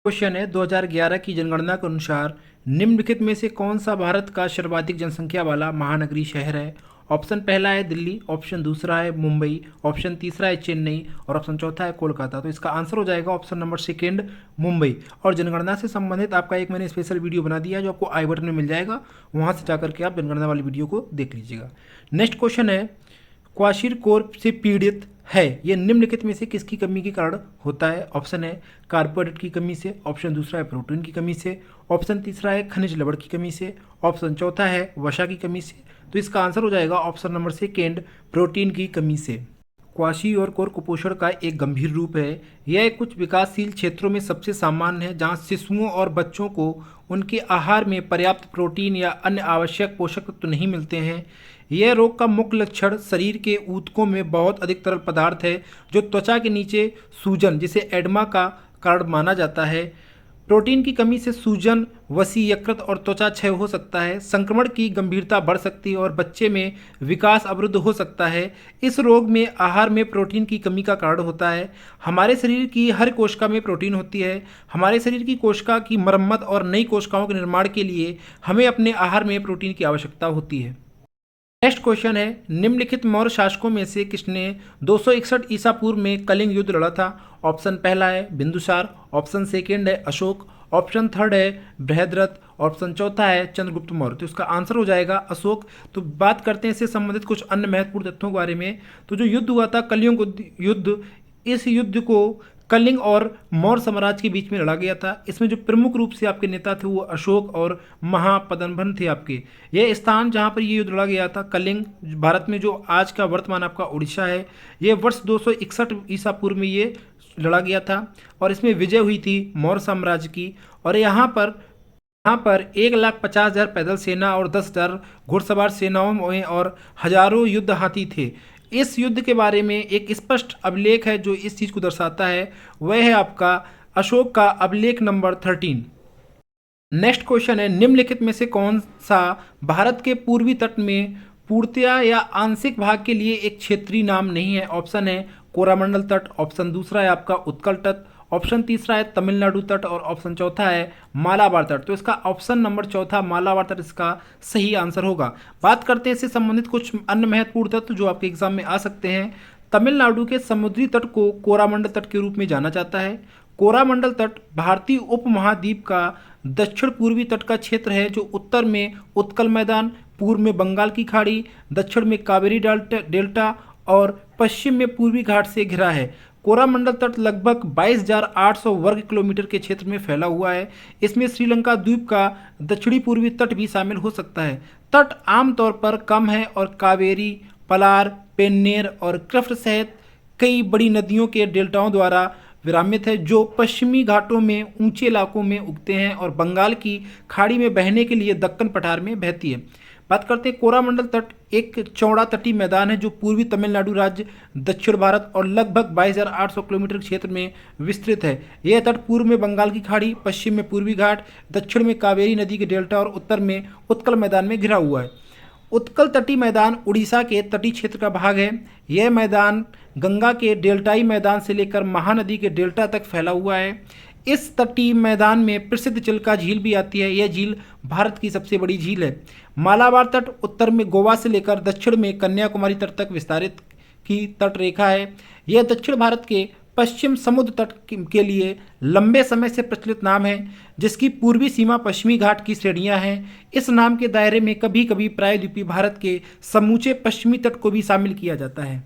Question है 2011 की जनगणना के अनुसार निम्नलिखित में से कौन सा भारत का सर्वाधिक जनसंख्या वाला महानगरीय शहर है। ऑप्शन पहला है दिल्ली, ऑप्शन दूसरा है मुंबई, ऑप्शन तीसरा है चेन्नई और ऑप्शन चौथा है कोलकाता। तो इसका आंसर हो जाएगा ऑप्शन नंबर सेकेंड, मुंबई। और जनगणना से संबंधित आपका एक मैंने स्पेशल वीडियो बना दिया है जो आपको आई बटन में मिल जाएगा, वहाँ से जाकर के आप जनगणना वाली वीडियो को देख लीजिएगा। नेक्स्ट क्वेश्चन है क्वाशीरकोर से पीड़ित है, ये निम्नलिखित में से किसकी कमी के कारण होता है। ऑप्शन है कार्बोहाइड्रेट की कमी से, ऑप्शन दूसरा है प्रोटीन की कमी से, ऑप्शन तीसरा है खनिज लवण की कमी से, ऑप्शन चौथा है वसा की कमी से। तो इसका आंसर हो जाएगा ऑप्शन नंबर सेकेंड, प्रोटीन की कमी से। क्वाशीयोरकोर कुपोषण का एक गंभीर रूप है। यह कुछ विकासशील क्षेत्रों में सबसे सामान्य है जहां शिशुओं और बच्चों को उनके आहार में पर्याप्त प्रोटीन या अन्य आवश्यक पोषक तत्व नहीं मिलते हैं। यह रोग का मुख्य लक्षण शरीर के ऊतकों में बहुत अधिक तरल पदार्थ है जो त्वचा के नीचे सूजन जिसे एडमा का कारण माना जाता है। प्रोटीन की कमी से सूजन, वसी, यकृत और त्वचा क्षय हो सकता है। संक्रमण की गंभीरता बढ़ सकती है और बच्चे में विकास अवरुद्ध हो सकता है। इस रोग में आहार में प्रोटीन की कमी का कारण होता है। हमारे शरीर की हर कोशिका में प्रोटीन होती है। हमारे शरीर की कोशिका की मरम्मत और नई कोशिकाओं के निर्माण के लिए हमें अपने आहार में प्रोटीन की आवश्यकता होती है। नेक्स्ट क्वेश्चन है निम्नलिखित मौर्य शासकों में से किसने 261 ईसा पूर्व में कलिंग युद्ध लड़ा था। ऑप्शन पहला है बिंदुसार, ऑप्शन सेकेंड है अशोक, ऑप्शन थर्ड है बृहद्रथ, ऑप्शन चौथा है चंद्रगुप्त मौर्य। तो इसका आंसर हो जाएगा अशोक। तो बात करते हैं इससे संबंधित कुछ अन्य महत्वपूर्ण तथ्यों के बारे में। तो जो युद्ध हुआ था कलिंग युद्ध, इस युद्ध को कलिंग और मौर्य साम्राज्य के बीच में लड़ा गया था। इसमें जो प्रमुख रूप से आपके नेता थे वो अशोक और महापद्मन थे आपके। यह स्थान जहाँ पर ये युद्ध लड़ा गया था कलिंग, भारत में जो आज का वर्तमान आपका उड़ीसा है, ये वर्ष 261 ईसा पूर्व में ये लड़ा गया था और इसमें विजय हुई थी मौर्य साम्राज्य की। और यहाँ पर 1,50,000 पैदल सेना और 10,000 घुड़सवार सेनाओं में और हजारों युद्ध हाथी थे। इस युद्ध के बारे में एक स्पष्ट अभिलेख है जो इस चीज़ को दर्शाता है, वह है आपका अशोक का अभिलेख नंबर 13। नेक्स्ट क्वेश्चन है निम्नलिखित में से कौन सा भारत के पूर्वी तट में पूर्णतया या आंशिक भाग के लिए एक क्षेत्रीय नाम नहीं है। ऑप्शन है कोरामंडल तट, ऑप्शन दूसरा है आपका उत्कल तट, ऑप्शन तीसरा है तमिलनाडु तट और ऑप्शन चौथा है मालाबार तट। तो इसका ऑप्शन नंबर चौथा मालाबार तट इसका सही आंसर होगा। बात करते हैं इससे संबंधित कुछ अन्य महत्वपूर्ण तत्व जो आपके एग्जाम में आ सकते हैं। तमिलनाडु के समुद्री तट को कोरामंडल तट के रूप में जाना जाता है। कोरामंडल तट भारतीय उपमहाद्वीप का दक्षिण पूर्वी तट का क्षेत्र है जो उत्तर में उत्कल मैदान, पूर्व में बंगाल की खाड़ी, दक्षिण में कावेरी डेल्टा और पश्चिम में पूर्वी घाट से घिरा है। कोरामंडल तट लगभग 22,800 वर्ग किलोमीटर के क्षेत्र में फैला हुआ है। इसमें श्रीलंका द्वीप का दक्षिणी पूर्वी तट भी शामिल हो सकता है। तट आमतौर पर कम है और कावेरी, पलार, पेन्नेर और कृष्ण सहित कई बड़ी नदियों के डेल्टाओं द्वारा विरामित है जो पश्चिमी घाटों में ऊंचे इलाकों में उगते हैं और बंगाल की खाड़ी में बहने के लिए दक्कन पठार में बहती है। बात करते हैं कोरामंडल तट एक चौड़ा तटीय मैदान है जो पूर्वी तमिलनाडु राज्य, दक्षिण भारत और लगभग 22,800 किलोमीटर क्षेत्र में विस्तृत है। यह तट पूर्व में बंगाल की खाड़ी, पश्चिम में पूर्वी घाट, दक्षिण में कावेरी नदी के डेल्टा और उत्तर में उत्कल मैदान में घिरा हुआ है। उत्कल तटीय मैदान उड़ीसा के तटीय क्षेत्र का भाग है। यह मैदान गंगा के डेल्टाई मैदान से लेकर महानदी के डेल्टा तक फैला हुआ है। इस तटीय मैदान में प्रसिद्ध चिल्का झील भी आती है। यह झील भारत की सबसे बड़ी झील है। मालाबार तट उत्तर में गोवा से लेकर दक्षिण में कन्याकुमारी तट तक विस्तारित की तट रेखा है। यह दक्षिण भारत के पश्चिम समुद्र तट के लिए लंबे समय से प्रचलित नाम है जिसकी पूर्वी सीमा पश्चिमी घाट की श्रेणियां हैं। इस नाम के दायरे में कभी कभी प्रायद्वीपीय भारत के समूचे पश्चिमी तट को भी शामिल किया जाता है।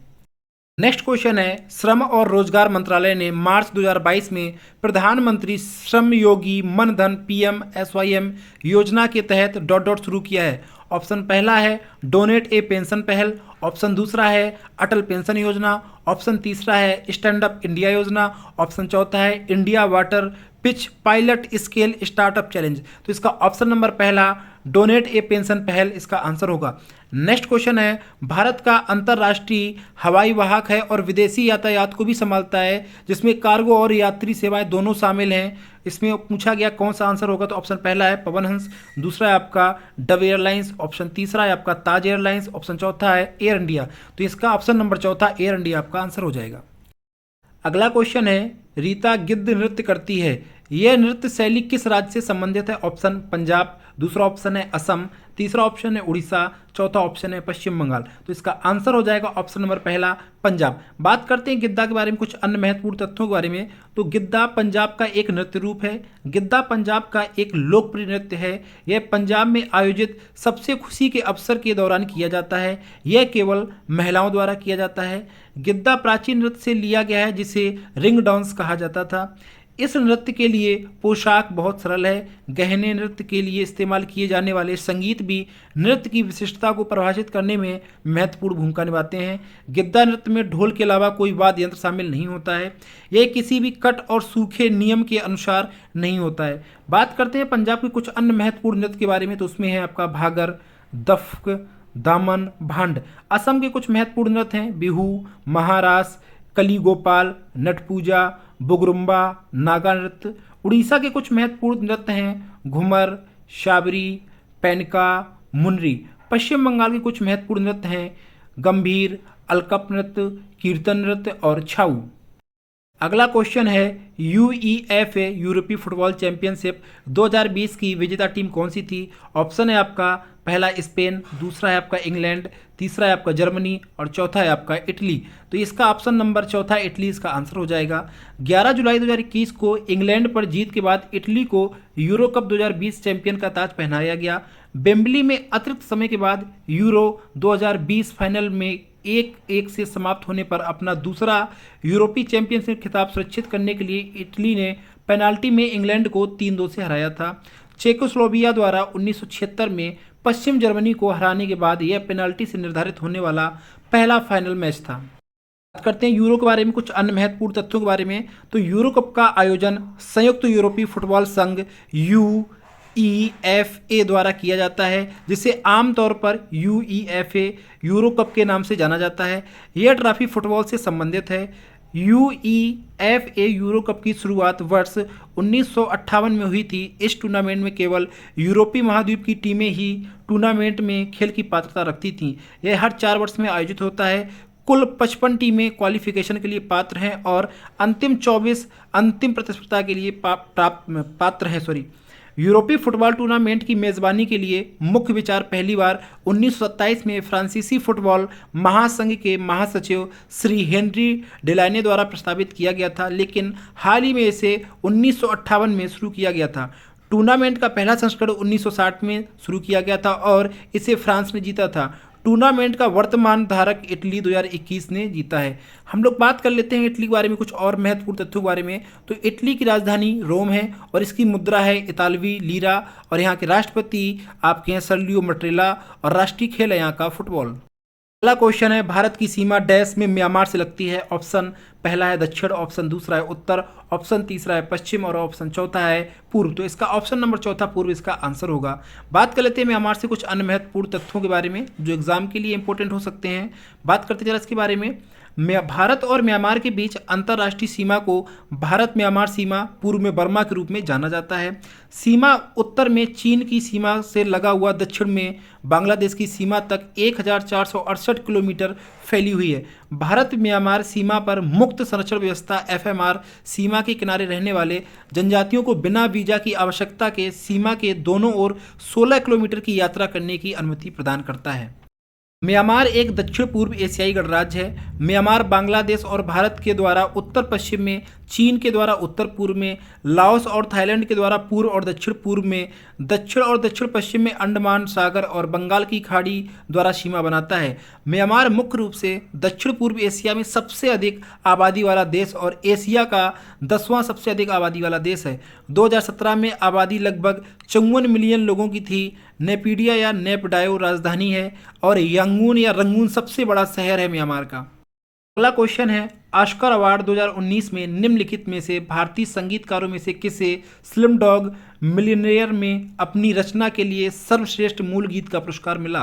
नेक्स्ट क्वेश्चन है श्रम और रोजगार मंत्रालय ने मार्च 2022 में प्रधानमंत्री श्रम योगी मन धन PMSYM योजना के तहत ... शुरू किया है। ऑप्शन पहला है डोनेट ए पेंशन पहल, ऑप्शन दूसरा है अटल पेंशन योजना, ऑप्शन तीसरा है स्टैंड अप इंडिया योजना, ऑप्शन चौथा है India water pitch pilot scale startup challenge. तो इसका ऑप्शन नंबर पहला डोनेट ए पेंशन पहल इसका आंसर होगा। नेक्स्ट क्वेश्चन है, भारत का अंतर्राष्ट्रीय हवाई वाहक है और विदेशी यातायात को भी संभालता है, जिसमें कार्गो और यात्री सेवाएं दोनों शामिल हैं। इसमें पूछा गया कौन सा आंसर होगा, तो ऑप्शन पहला है पवन हंस, दूसरा है आपका डव एयरलाइंस, ऑप्शन तीसरा है आपका ताज एयरलाइंस, ऑप्शन चौथा है एयर इंडिया। तो इसका ऑप्शन नंबर चौथा एयर इंडिया आपका आंसर हो जाएगा। अगला क्वेश्चन है, रीता गिद्ध नृत्य करती है, यह नृत्य शैली किस राज्य से संबंधित है? ऑप्शन पंजाब, दूसरा ऑप्शन है असम, तीसरा ऑप्शन है उड़ीसा, चौथा ऑप्शन है पश्चिम बंगाल। तो इसका आंसर हो जाएगा ऑप्शन नंबर पहला पंजाब। बात करते हैं गिद्दा के बारे में, कुछ अन्य महत्वपूर्ण तथ्यों के बारे में। तो गिद्दा पंजाब का एक नृत्य रूप है। गिद्दा पंजाब का एक लोकप्रिय नृत्य है। यह पंजाब में आयोजित सबसे खुशी के अवसर के दौरान किया जाता है। यह केवल महिलाओं द्वारा किया जाता है। गिद्दा प्राचीन नृत्य से लिया गया है, जिसे रिंग डांस कहा जाता था। इस नृत्य के लिए पोशाक बहुत सरल है। गहने नृत्य के लिए इस्तेमाल किए जाने वाले संगीत भी नृत्य की विशिष्टता को परिभाषित करने में महत्वपूर्ण भूमिका निभाते हैं। गिद्दा नृत्य में ढोल के अलावा कोई वाद्य यंत्र शामिल नहीं होता है। यह किसी भी कट और सूखे नियम के अनुसार नहीं होता है। बात करते हैं पंजाब के कुछ अन्य महत्वपूर्ण नृत्य के बारे में, तो उसमें है आपका भागर, दफ्क, दामन, भांड। असम के कुछ महत्वपूर्ण नृत्य हैं बिहू, महारास, कली गोपाल, नटपूजा, बुगरुम्बा, नागा नृत्य। उड़ीसा के कुछ महत्वपूर्ण नृत्य हैं घुमर, शाबरी, पैनका, मुनरी। पश्चिम बंगाल के कुछ महत्वपूर्ण नृत्य हैं गंभीर, अलकप नृत्य, कीर्तन नृत्य और छाऊ। अगला क्वेश्चन है, यूईएफए यूरोपीय फुटबॉल चैंपियनशिप 2020 की विजेता टीम कौन सी थी? ऑप्शन है आपका पहला स्पेन, दूसरा है आपका इंग्लैंड, तीसरा है आपका जर्मनी और चौथा है आपका इटली। तो इसका ऑप्शन नंबर चौथा इटली इसका आंसर हो जाएगा। 11 जुलाई 2021 को इंग्लैंड पर जीत के बाद इटली को यूरो कप 2020 चैंपियन का ताज पहनाया गया। वेम्बली में अतिरिक्त समय के बाद यूरो 2020 फाइनल में 1-1 से समाप्त होने पर अपना दूसरा यूरोपीय चैंपियनशिप खिताब सुरक्षित करने के लिए इटली ने पेनाल्टी में इंग्लैंड को 3-2 से हराया था। चेकोस्लोवाकिया द्वारा 1976 में पश्चिम जर्मनी को हराने के बाद यह पेनाल्टी से निर्धारित होने वाला पहला फाइनल मैच था। बात करते हैं यूरो के बारे में, कुछ अन्य महत्वपूर्ण तथ्यों के बारे में। तो यूरो कप का आयोजन संयुक्त यूरोपीय फुटबॉल संघ यूईएफए द्वारा किया जाता है, जिसे आमतौर पर यूईएफए यूरो कप के नाम से जाना जाता है। यह ट्रॉफी फुटबॉल से संबंधित है। यूईएफए यूरो कप की शुरुआत वर्ष 1958 में हुई थी। इस टूर्नामेंट में केवल यूरोपीय महाद्वीप की टीमें ही टूर्नामेंट में खेल की पात्रता रखती थीं। यह हर 4 वर्ष में आयोजित होता है। कुल 55 टीमें क्वालिफिकेशन के लिए पात्र हैं और अंतिम 24 अंतिम प्रतिस्पर्धा के लिए पात्र हैं। यूरोपीय फुटबॉल टूर्नामेंट की मेज़बानी के लिए मुख्य विचार पहली बार 1927 में फ्रांसीसी फुटबॉल महासंघ के महासचिव श्री हेनरी डेलाने द्वारा प्रस्तावित किया गया था, लेकिन हाल ही में इसे 1958 में शुरू किया गया था। टूर्नामेंट का पहला संस्करण 1960 में शुरू किया गया था और इसे फ्रांस ने जीता था। टूर्नामेंट का वर्तमान धारक इटली 2021 ने जीता है। हम लोग बात कर लेते हैं इटली के बारे में, कुछ और महत्वपूर्ण तथ्यों के बारे में। तो इटली की राजधानी रोम है और इसकी मुद्रा है इतालवी लीरा और यहाँ के राष्ट्रपति आपके हैं सर्लियो मट्रेला और राष्ट्रीय खेल है यहाँ का फुटबॉल। अगला क्वेश्चन है, भारत की सीमा डैश में म्यांमार से लगती है? ऑप्शन पहला है दक्षिण, ऑप्शन दूसरा है उत्तर, ऑप्शन तीसरा है पश्चिम और ऑप्शन चौथा है पूर्व। तो इसका ऑप्शन नंबर चौथा पूर्व इसका आंसर होगा। बात कर लेते हैं म्यांमार से कुछ अन्य महत्वपूर्ण तथ्यों के बारे में जो एग्जाम के लिए इंपॉर्टेंट हो सकते हैं। बात करते हैं जरा इसके बारे में। भारत और म्यांमार के बीच अंतर्राष्ट्रीय सीमा को भारत म्यांमार सीमा, पूर्व में बर्मा के रूप में जाना जाता है। सीमा उत्तर में चीन की सीमा से लगा हुआ, दक्षिण में बांग्लादेश की सीमा तक 1468 किलोमीटर फैली हुई है। भारत म्यांमार सीमा पर मुक्त संरक्षण व्यवस्था एफएमआर सीमा के किनारे रहने वाले जनजातियों को बिना वीजा की आवश्यकता के सीमा के दोनों ओर 16 किलोमीटर की यात्रा करने की अनुमति प्रदान करता है। म्यांमार एक दक्षिण पूर्व एशियाई गणराज्य है। म्यांमार बांग्लादेश और भारत के द्वारा उत्तर पश्चिम में, चीन के द्वारा उत्तर पूर्व में, लाओस और थाईलैंड के द्वारा पूर्व और दक्षिण पूर्व में, दक्षिण और दक्षिण पश्चिम में अंडमान सागर और बंगाल की खाड़ी द्वारा सीमा बनाता है। म्यांमार मुख्य रूप से दक्षिण पूर्व एशिया में सबसे अधिक आबादी वाला देश और एशिया का 10वां सबसे अधिक आबादी वाला देश है। 2017 में आबादी लगभग 54 मिलियन लोगों की थी। नेपीडिया या नेपडायो राजधानी है और यांगून या रंगून सबसे बड़ा शहर है म्यांमार का। अगला क्वेश्चन है, ऑस्कर अवार्ड 2019 में निम्नलिखित में से भारतीय संगीतकारों में से किसे स्लिम डॉग मिलियनेयर में अपनी रचना के लिए सर्वश्रेष्ठ मूल गीत का पुरस्कार मिला?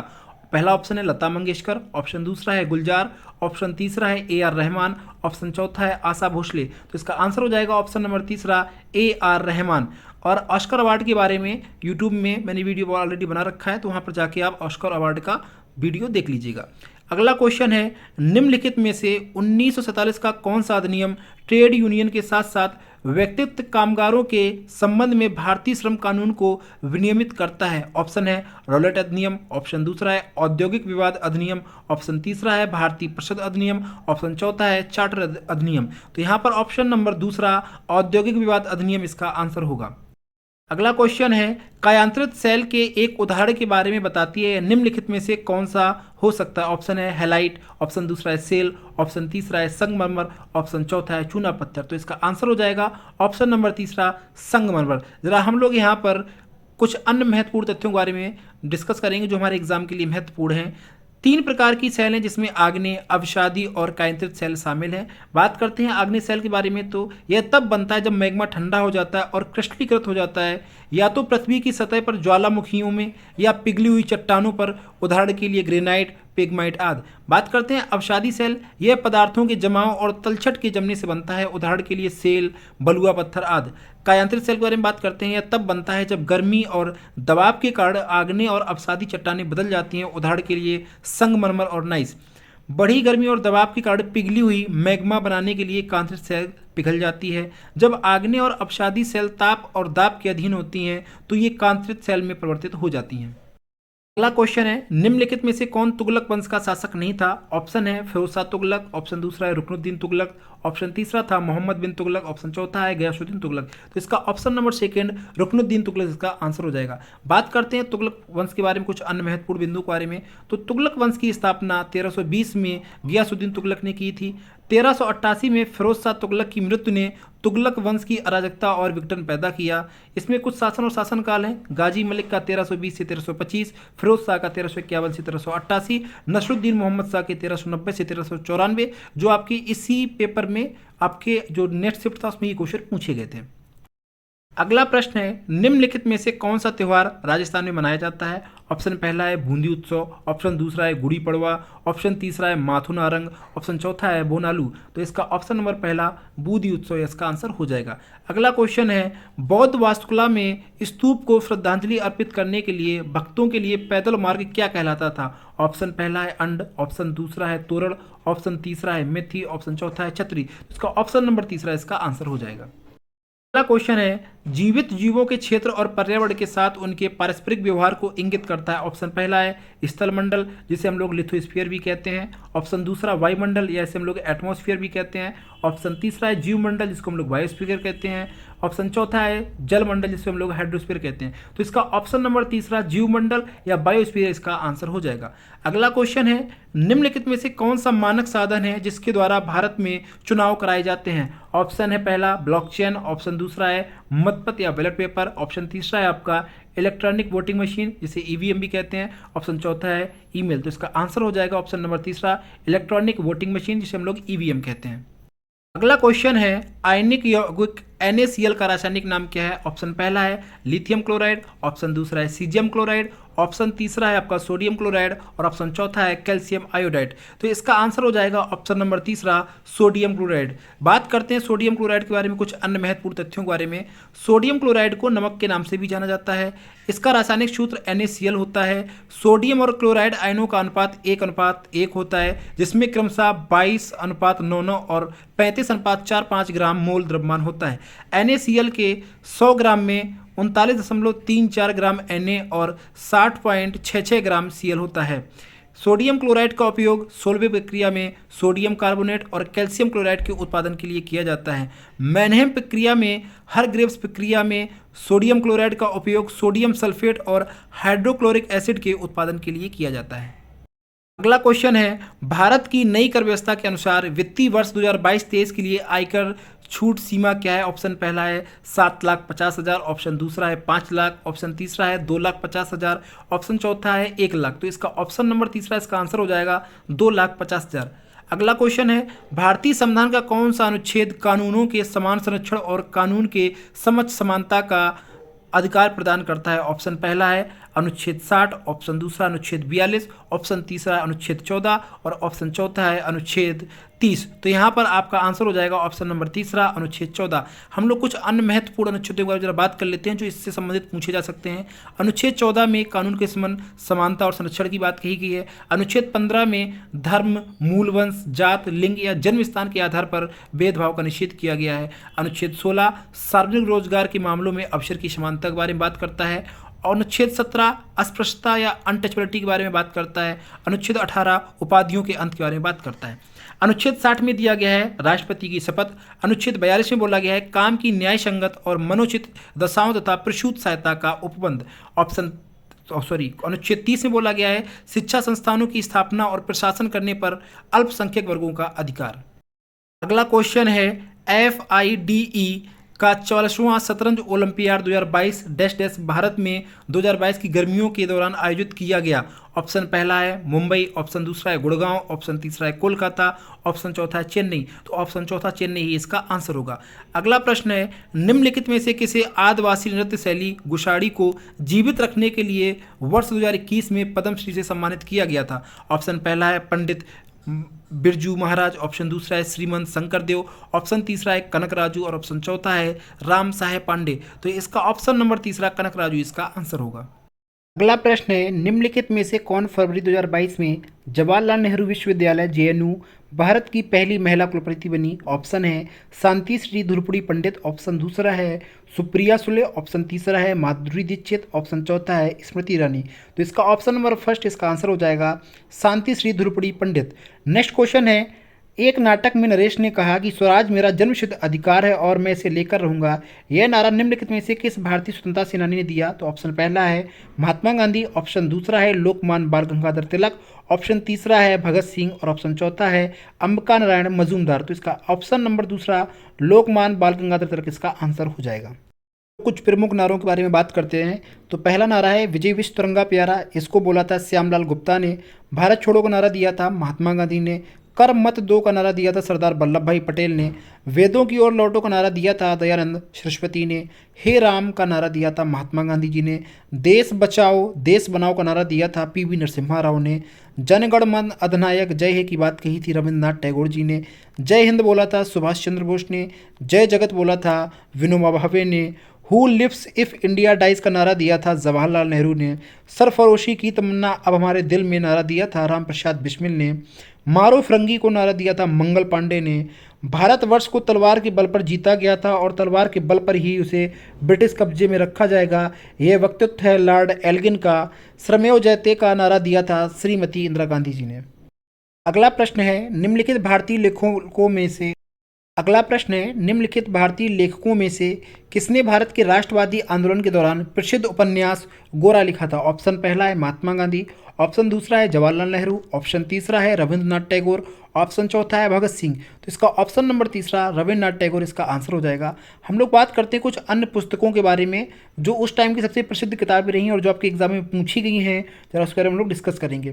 पहला ऑप्शन है लता मंगेशकर, ऑप्शन दूसरा है गुलजार, ऑप्शन तीसरा है ए आर रहमान, ऑप्शन चौथा है आशा भोसले। तो इसका आंसर हो जाएगा ऑप्शन नंबर तीसरा ए आर रहमान। और ऑस्कर अवार्ड के बारे में यूट्यूब में मैंने वीडियो ऑलरेडी बना रखा है, तो वहाँ पर जाके आप ऑस्कर अवार्ड का वीडियो देख लीजिएगा। अगला क्वेश्चन है, निम्नलिखित में से 1947 का कौन सा अधिनियम ट्रेड यूनियन के साथ साथ व्यक्तिगत कामगारों के संबंध में भारतीय श्रम कानून को विनियमित करता है? ऑप्शन है रॉलेट अधिनियम, ऑप्शन दूसरा है औद्योगिक विवाद अधिनियम, ऑप्शन तीसरा है भारतीय परिषद अधिनियम, ऑप्शन चौथा है चार्टर अधिनियम। तो यहाँ पर ऑप्शन नंबर दूसरा औद्योगिक विवाद अधिनियम इसका आंसर होगा। अगला क्वेश्चन है, कायांतरित सेल के एक उदाहरण के बारे में बताती है, निम्नलिखित में से कौन सा हो सकता है? ऑप्शन है हैलाइट, ऑप्शन दूसरा है सेल, ऑप्शन तीसरा है संगमरमर, ऑप्शन चौथा है चूना पत्थर। तो इसका आंसर हो जाएगा ऑप्शन नंबर तीसरा संगमरमर। जरा हम लोग यहाँ पर कुछ अन्य महत्वपूर्ण तथ्यों के बारे में डिस्कस करेंगे जो हमारे एग्जाम के लिए महत्वपूर्ण हैं। 3 प्रकार की सेल हैं जिसमें आग्नेय, अवसादी और कायांतरित सेल शामिल हैं। बात करते हैं आग्नेय सेल के बारे में, तो यह तब बनता है जब मैग्मा ठंडा हो जाता है और क्रिस्टलीकृत हो जाता है, या तो पृथ्वी की सतह पर ज्वालामुखियों में या पिघली हुई चट्टानों पर, उदाहरण के लिए ग्रेनाइट, पिगमाइट आदि। बात करते हैं अवसादी सेल, यह पदार्थों के जमाव और तलछट के जमने से बनता है, उदाहरण के लिए सेल, बलुआ पत्थर आदि। कायांतरित सेल के बारे में बात करते हैं, यह तब बनता है जब गर्मी और दबाव के कारण आग्नेय और अवसादी चट्टानें बदल जाती हैं, उदाहरण के लिए संगमरमर और नाइस। बढ़ी गर्मी और दबाव के कारण पिघली हुई मैग्मा बनाने के लिए कायांतरित सेल पिघल जाती है। जब आग्नेय और अवसादी सेल ताप और दाब के अधीन होती हैं तो ये कायांतरित सेल में परिवर्तित हो जाती हैं। अगला क्वेश्चन है, निम्नलिखित में से कौन तुगलक वंश का शासक नहीं था? ऑप्शन है फिरोज शाह तुगलक, ऑप्शन दूसरा है रुकनुद्दीन तुगलक, ऑप्शन तीसरा था मोहम्मद बिन तुगलक, ऑप्शन चौथा है गयासुद्दीन तुगलक। तो इसका option number second Ruknuddin Tughlaq इसका आंसर हो जाएगा। बात करते हैं तुगलक वंश के बारे में, कुछ अन्य महत्वपूर्ण बिंदु के बारे में। तो तुगलक वंश की स्थापना 1320 में गयासुद्दीन तुगलक ने की थी। 1388 में फिरोज शाह तुगलक की मृत्यु ने तुगलक वंश की अराजकता और विघटन पैदा किया। इसमें कुछ शासन और शासनकाल हैं। गाजी मलिक का 1320 से 1325, फिरोज शाह का 1351 से 1388, नसरुद्दीन मोहम्मद शाह के 1390 से 1394, जो आपकी इसी पेपर में आपके जो नेट शिफ्ट था उसमें ये क्वेश्चन पूछे गए थे। अगला प्रश्न है, निम्नलिखित में से कौन सा त्यौहार राजस्थान में मनाया जाता है? ऑप्शन पहला है बूंदी उत्सव, ऑप्शन दूसरा है गुड़ी पड़वा, ऑप्शन तीसरा है माथु नारंग, ऑप्शन चौथा है बोनालू। तो इसका ऑप्शन नंबर पहला बूंदी उत्सव इसका आंसर हो जाएगा। अगला क्वेश्चन है, बौद्ध वास्तुकला में स्तूप को श्रद्धांजलि अर्पित करने के लिए भक्तों के लिए पैदल मार्ग क्या कहलाता था? ऑप्शन पहला है अंड, ऑप्शन दूसरा है तोरण, ऑप्शन तीसरा है मेथी, ऑप्शन चौथा है छतरी। इसका ऑप्शन नंबर तीसरा इसका आंसर हो जाएगा। अगला क्वेश्चन है, जीवित जीवों के क्षेत्र और पर्यावरण के साथ उनके पारस्परिक व्यवहार को इंगित करता है। ऑप्शन पहला है स्थलमंडल, जिसे हम लोग लिथोस्फीयर भी कहते हैं, ऑप्शन दूसरा वायुमंडल या इसे हम लोग एटमॉस्फेयर भी कहते हैं, ऑप्शन तीसरा है जीवमंडल जिसको हम लोग बायोस्फीयर कहते हैं, ऑप्शन चौथा है जलमंडल जिसको हम लोग हाइड्रोस्फीयर कहते हैं। तो इसका ऑप्शन नंबर तीसरा जीवमंडल या बायोस्फीयर इसका आंसर हो जाएगा। अगला क्वेश्चन है, निम्नलिखित में से कौन सा मानक साधन है जिसके द्वारा भारत में चुनाव कराए जाते हैं? ऑप्शन है पहला ब्लॉकचेन, ऑप्शन दूसरा है मतपत्र या बैलेट पेपर, ऑप्शन तीसरा है आपका इलेक्ट्रॉनिक वोटिंग मशीन जिसे ईवीएम भी कहते हैं, ऑप्शन चौथा है ईमेल। तो इसका आंसर हो जाएगा ऑप्शन नंबर तीसरा इलेक्ट्रॉनिक वोटिंग मशीन जिसे हम लोग ईवीएम कहते हैं। अगला क्वेश्चन है, आयनिक यौगिक NaCl का रासायनिक नाम क्या है? ऑप्शन पहला है लिथियम क्लोराइड, ऑप्शन दूसरा है सीजियम क्लोराइड, ऑप्शन तीसरा है आपका सोडियम क्लोराइड और ऑप्शन चौथा है कैल्शियम आयोडाइड। तो इसका आंसर हो जाएगा ऑप्शन नंबर तीसरा सोडियम क्लोराइड। बात करते हैं सोडियम क्लोराइड के बारे में, कुछ अन्य महत्वपूर्ण तथ्यों के बारे में। सोडियम क्लोराइड को नमक के नाम से भी जाना जाता है। इसका रासायनिक सूत्र NaCl होता है। सोडियम और क्लोराइड आयनों का अनुपात 1:1 होता है, जिसमें क्रमशः 22:9 और 35:45 ग्राम मोल द्रव्यमान होता है। NaCl के 100 ग्राम में 39.34 ग्राम Na और 60.66 ग्राम Cl होता है। सोडियम क्लोराइड का उपयोग सोलवे प्रक्रिया में सोडियम कार्बोनेट और कैल्शियम क्लोराइड के उत्पादन के लिए किया जाता है। मैनहेम प्रक्रिया में हरग्रेव्स प्रक्रिया में सोडियम क्लोराइड का उपयोग सोडियम सल्फेट और हाइड्रोक्लोरिक एसिड के उत्पादन के लिए किया जाता है। अगला क्वेश्चन है, भारत की नई कर व्यवस्था के अनुसार वित्तीय वर्ष 2022-23 के लिए आयकर छूट सीमा क्या है? ऑप्शन पहला है 7,50,000, ऑप्शन दूसरा है 5 लाख, ऑप्शन तीसरा है 2,50,000, ऑप्शन चौथा है 1 लाख। तो इसका ऑप्शन नंबर तीसरा इसका आंसर हो जाएगा 2,50,000। अगला क्वेश्चन है, भारतीय संविधान का कौन सा अनुच्छेद कानूनों के समान संरक्षण और कानून के समक्ष समानता का अधिकार प्रदान करता है? ऑप्शन पहला है अनुच्छेद 60, ऑप्शन दूसरा अनुच्छेद 42, ऑप्शन तीसरा अनुच्छेद 14 और ऑप्शन चौथा है अनुच्छेद 30। तो यहाँ पर आपका आंसर हो जाएगा ऑप्शन नंबर तीसरा अनुच्छेद 14। हम लोग कुछ अन्य महत्वपूर्ण अनुच्छेदों के बारे में जरा बात कर लेते हैं जो इससे संबंधित पूछे जा सकते हैं। अनुच्छेद 14 में कानून के समान समानता और संरक्षण की बात कही गई है। अनुच्छेद 15 में धर्म, मूल वंश, जात, लिंग या जन्म स्थान के आधार पर भेदभाव का निषेध किया गया है। अनुच्छेद 16 सार्वजनिक रोजगार के मामलों में अवसर की समानता के बारे में बात करता है। अनुच्छेद 17 अस्पृश्यता या अनटचबिलिटी के बारे में बात करता है। अनुच्छेद 18 उपाधियों के अंत के बारे में बात करता है। अनुच्छेद 60 में दिया गया है राष्ट्रपति की शपथ। अनुच्छेद 42 में बोला गया है काम की न्याय संगत और मनोचित दशाओं तथा प्रसूत सहायता का उपबंध। अनुच्छेद 30 में बोला गया है शिक्षा संस्थानों की स्थापना और प्रशासन करने पर अल्पसंख्यक वर्गों का अधिकार। अगला क्वेश्चन है, FIDE का 44वां शतरंज ओलंपियाड 2022 डैश डैश भारत में 2022 की गर्मियों के दौरान आयोजित किया गया। ऑप्शन पहला है मुंबई, ऑप्शन दूसरा है गुड़गांव, ऑप्शन तीसरा है कोलकाता, ऑप्शन चौथा है चेन्नई। तो ऑप्शन चौथा चेन्नई ही इसका आंसर होगा। अगला प्रश्न है, निम्नलिखित में से किसे आदिवासी नृत्य शैली गुशाड़ी को जीवित रखने के लिए वर्ष 2021 में पद्मश्री से सम्मानित किया गया था? ऑप्शन पहला है पंडित बिरजू महाराज, ऑप्शन दूसरा है श्रीमंत शंकरदेव, ऑप्शन तीसरा है कनक राजू और ऑप्शन चौथा है राम साहेब पांडे। तो इसका ऑप्शन नंबर तीसरा कनक राजू इसका आंसर होगा। अगला प्रश्न है, निम्नलिखित में से कौन फरवरी 2022 में जवाहरलाल नेहरू विश्वविद्यालय JNU भारत की पहली महिला कुलपति बनी? ऑप्शन है शांति श्री धुरपुड़ी पंडित, ऑप्शन दूसरा है सुप्रिया सुले, ऑप्शन तीसरा है माधुरी दीक्षित, ऑप्शन चौथा है स्मृति ईरानी। तो इसका ऑप्शन नंबर फर्स्ट इसका आंसर हो जाएगा शांति श्री धुरपुड़ी पंडित। नेक्स्ट क्वेश्चन है, एक नाटक में नरेश ने कहा कि स्वराज मेरा जन्मसिद्ध अधिकार है और मैं इसे लेकर रहूंगा, यह नारा निम्नलिखित में से किस भारतीय स्वतंत्रता सेनानी ने दिया? तो ऑप्शन पहला है महात्मा गांधी, ऑप्शन दूसरा है लोकमान्य बाल गंगाधर तिलक, ऑप्शन तीसरा है भगत सिंह और ऑप्शन चौथा है अंबिका नारायण मजूमदार। तो इसका ऑप्शन नंबर दूसरा लोकमान्य बाल गंगाधर तिलक इसका आंसर हो जाएगा। कुछ प्रमुख नारों के बारे में बात करते हैं। तो पहला नारा है विजय विश्व तिरंगा प्यारा, इसको बोला था श्यामलाल गुप्ता ने। भारत छोड़ो का नारा दिया था महात्मा गांधी ने। कर मत दो का नारा दिया था सरदार वल्लभ भाई पटेल ने। वेदों की ओर लौटो का नारा दिया था दयानंद सरस्वती ने। हे राम का नारा दिया था महात्मा गांधी जी ने। देश बचाओ देश बनाओ का नारा दिया था PV नरसिम्हा राव ने। जनगण मन अधिनायक जय हे की बात कही थी रविंद्रनाथ टैगोर जी ने। जय हिंद बोला था सुभाष चंद्र बोस ने। जय जगत बोला था विनोबा भावे ने। Who lives if India dies का नारा दिया था जवाहरलाल नेहरू ने। सरफरोशी की तमन्ना अब हमारे दिल में नारा दिया था राम प्रसाद बिस्मिल ने। मारो फिरंगी को नारा दिया था मंगल पांडे ने। भारतवर्ष को तलवार के बल पर जीता गया था और तलवार के बल पर ही उसे ब्रिटिश कब्जे में रखा जाएगा, यह वक्तव्य है लॉर्ड एल्गिन का। श्रमेव जयते का नारा दिया था श्रीमती इंदिरा गांधी जी ने। अगला प्रश्न है निम्नलिखित भारतीय लेखकों में से किसने भारत के राष्ट्रवादी आंदोलन के दौरान प्रसिद्ध उपन्यास गोरा लिखा था? ऑप्शन पहला है महात्मा गांधी, ऑप्शन दूसरा है जवाहरलाल नेहरू, ऑप्शन तीसरा है रविंद्रनाथ टैगोर, ऑप्शन चौथा है भगत सिंह। तो इसका ऑप्शन नंबर तीसरा रविंद्रनाथ टैगोर इसका आंसर हो जाएगा। हम लोग बात करते हैं कुछ अन्य पुस्तकों के बारे में जो उस टाइम की सबसे प्रसिद्ध किताबें रही हैं और जो आपके एग्जाम में पूछी गई हैं, जरा उसके बारे में हम लोग डिस्कस करेंगे।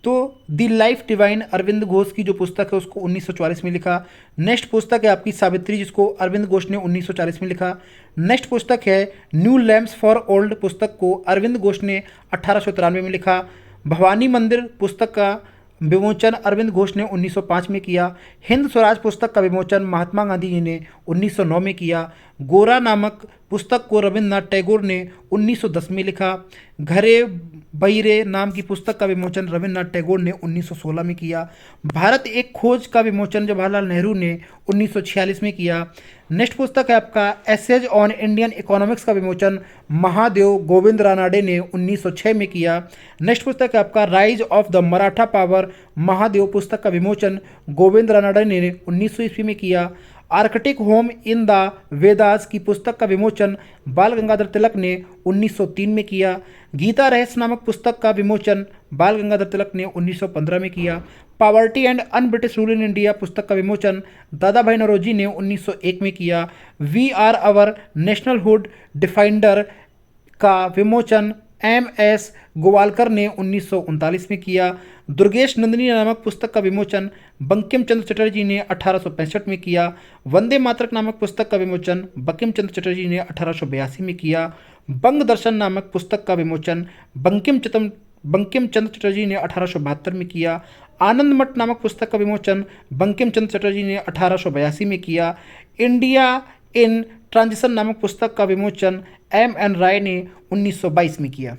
तो the life divine Arvind Ghosh की जो पुस्तक है उसको 1944 में लिखा। नेक्स्ट पुस्तक है आपकी सावित्री जिसको अरविंद घोष ने 1940 में लिखा। नेक्स्ट पुस्तक है न्यू लैम्प्स फॉर ओल्ड, पुस्तक को अरविंद घोष ने 1893 में लिखा। भवानी मंदिर पुस्तक का विमोचन अरविंद घोष ने 1905 में किया। हिंद स्वराज पुस्तक का विमोचन महात्मा गांधी जी ने 1909 में किया। गोरा नामक पुस्तक को रविंद्रनाथ टैगोर ने 1910 में लिखा। घरे बहिरे नाम की पुस्तक का विमोचन रविंद्रनाथ टैगोर ने 1916 में किया। भारत एक खोज का विमोचन जवाहरलाल नेहरू ने 1946 में किया। नेक्स्ट पुस्तक है आपका एसेज ऑन इंडियन इकोनॉमिक्स का विमोचन महादेव गोविंद रानाडे ने 1906 में किया। नेक्स्ट पुस्तक है आपका rise of the Maratha power Mahadev पुस्तक का विमोचन गोविंद रानाडे ने 1900 ईस्वी में किया। Arctic home in the Vedas की पुस्तक का विमोचन बाल गंगाधर तिलक ने 1903 में किया। गीता रहस्य नामक पुस्तक का विमोचन बाल गंगाधर तिलक ने 1915 में किया। Poverty and un British rule in India पुस्तक का विमोचन दादा भाई नौरोजी ने 1901 में किया। We or our nationhood defined का विमोचन एम एस गोवालकर ने 1939 में किया। दुर्गेश नंदिनी नामक पुस्तक का विमोचन बंकिम चंद्र चटर्जी ने 1865 में किया। वंदे मातरम नामक पुस्तक का विमोचन बंकिम चंद्र चटर्जी ने 1882 में किया। बंग दर्शन नामक पुस्तक का विमोचन बंकिम चंद्र चटर्जी ने 1872 में किया। आनंद मठ नामक पुस्तक का विमोचन बंकिम चंद्र चटर्जी ने 1882 में किया। इंडिया इन ट्रांजिशन नामक पुस्तक का विमोचन एम एन राय ने 1922 में किया।